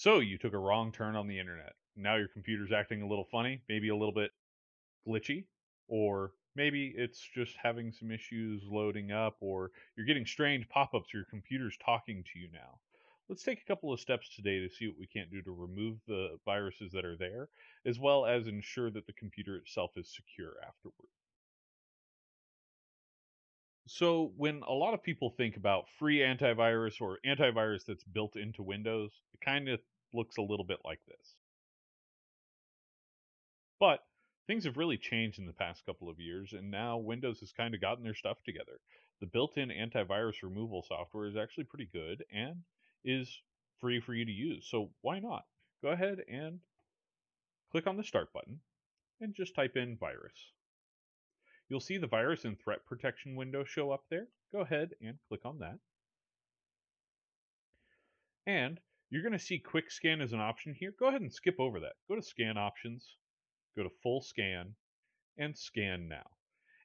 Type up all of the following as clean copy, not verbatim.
So you took a wrong turn on the internet. Now your computer's acting a little funny, maybe a little bit glitchy, or maybe it's just having some issues loading up, or you're getting strange pop ups, your computer's talking to you now. Let's take a couple of steps today to see what we can't do to remove the viruses that are there, as well as ensure that the computer itself is secure afterward. So, when a lot of people think about free antivirus or antivirus that's built into Windows, it kind of looks a little bit like this. But things have really changed in the past couple of years, and now Windows has kind of gotten their stuff together. The built in antivirus removal software is actually pretty good and is free for you to use. So, why not? Go ahead and click on the Start button and just type in virus. You'll see the virus and threat protection window show up there. Go ahead and click on that. And you're going to see quick scan as an option here. Go ahead and skip over that. Go to scan options, go to full scan, and scan now.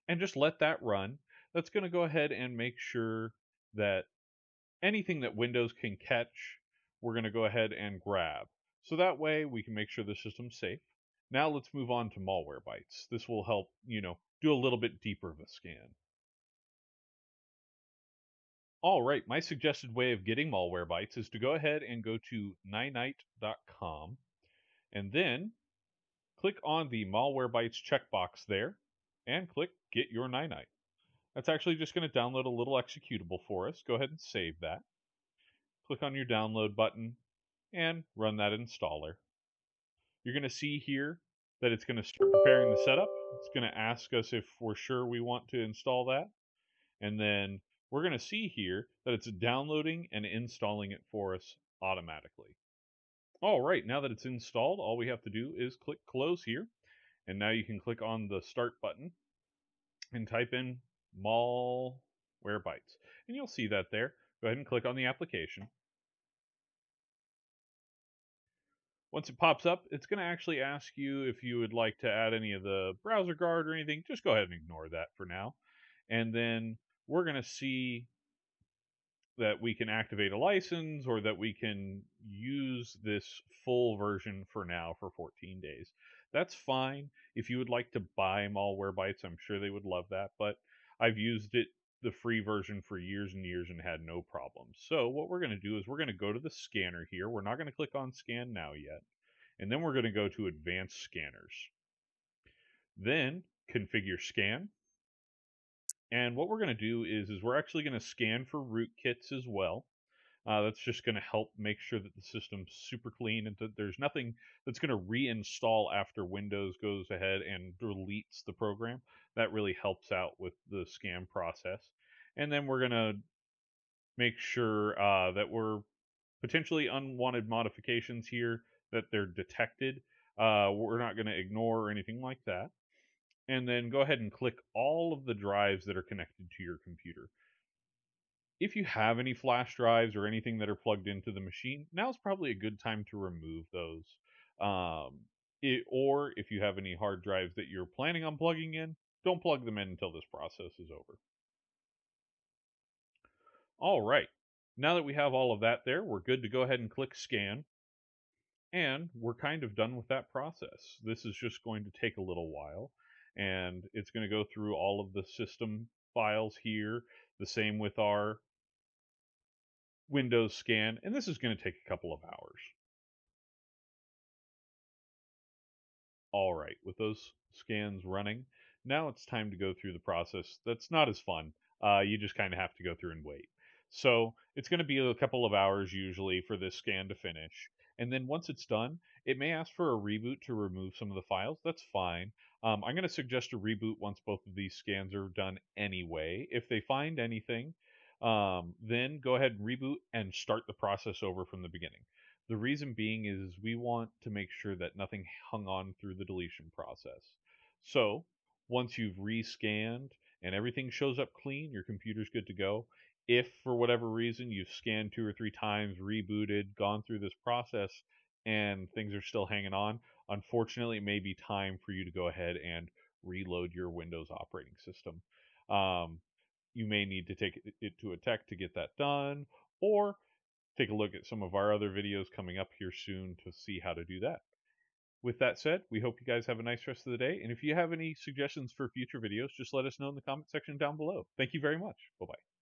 And just let that run. That's going to go ahead and make sure that anything that Windows can catch, we're going to go ahead and grab. So that way we can make sure the system's safe. Now let's move on to Malwarebytes. This will help, do a little bit deeper of a scan. All right, my suggested way of getting Malwarebytes is to go ahead and go to ninite.com and then click on the Malwarebytes checkbox there and click Get Your Ninite. That's actually just going to download a little executable for us. Go ahead and save that. Click on your download button and run that installer. You're going to see here that it's going to start preparing the setup. It's going to ask us if we're sure we want to install that. And then we're going to see here that it's downloading and installing it for us automatically. All right, now that it's installed, all we have to do is click close here. And now you can click on the start button and type in Malwarebytes. And you'll see that there. Go ahead and click on the application. Once it pops up, it's going to actually ask you if you would like to add any of the browser guard or anything. Just go ahead and ignore that for now. And then we're going to see that we can activate a license or that we can use this full version for now for 14 days. That's fine. If you would like to buy Malwarebytes, I'm sure they would love that, but I've used it the free version for years and years and had no problems. So what we're going to do is we're going to go to the scanner here. We're not going to click on scan now yet. And then we're going to go to advanced scanners. Then configure scan. And what we're going to do is we're actually going to scan for rootkits as well. That's just going to help make sure that the system's super clean and that there's nothing that's going to reinstall after Windows goes ahead and deletes the program. That really helps out with the scan process. And then we're going to make sure that we're potentially unwanted modifications here, that they're detected. We're not going to ignore or anything like that. And then go ahead and click all of the drives that are connected to your computer. If you have any flash drives or anything that are plugged into the machine, now's probably a good time to remove those. Or if you have any hard drives that you're planning on plugging in, don't plug them in until this process is over. All right. Now that we have all of that there, we're good to go ahead and click scan. And we're kind of done with that process. This is just going to take a little while. And it's going to go through all of the system files here. The same with our Windows scan, and this is going to take a couple of hours. All right, with those scans running, now it's time to go through the process. That's not as fun. You just kind of have to go through and wait. So it's going to be a couple of hours usually for this scan to finish. And then once it's done, it may ask for a reboot to remove some of the files. That's fine. I'm going to suggest a reboot once both of these scans are done anyway. If they find anything, then go ahead and reboot and start the process over from the beginning. The reason being is we want to make sure that nothing hung on through the deletion process. So once you've rescanned and everything shows up clean, your computer's good to go. If for whatever reason you've scanned 2 or 3 times, rebooted, gone through this process, and things are still hanging on, unfortunately, it may be time for you to go ahead and reload your Windows operating system. You may need to take it to a tech to get that done, or take a look at some of our other videos coming up here soon to see how to do that. With that said, we hope you guys have a nice rest of the day. And if you have any suggestions for future videos, just let us know in the comment section down below. Thank you very much. Bye bye.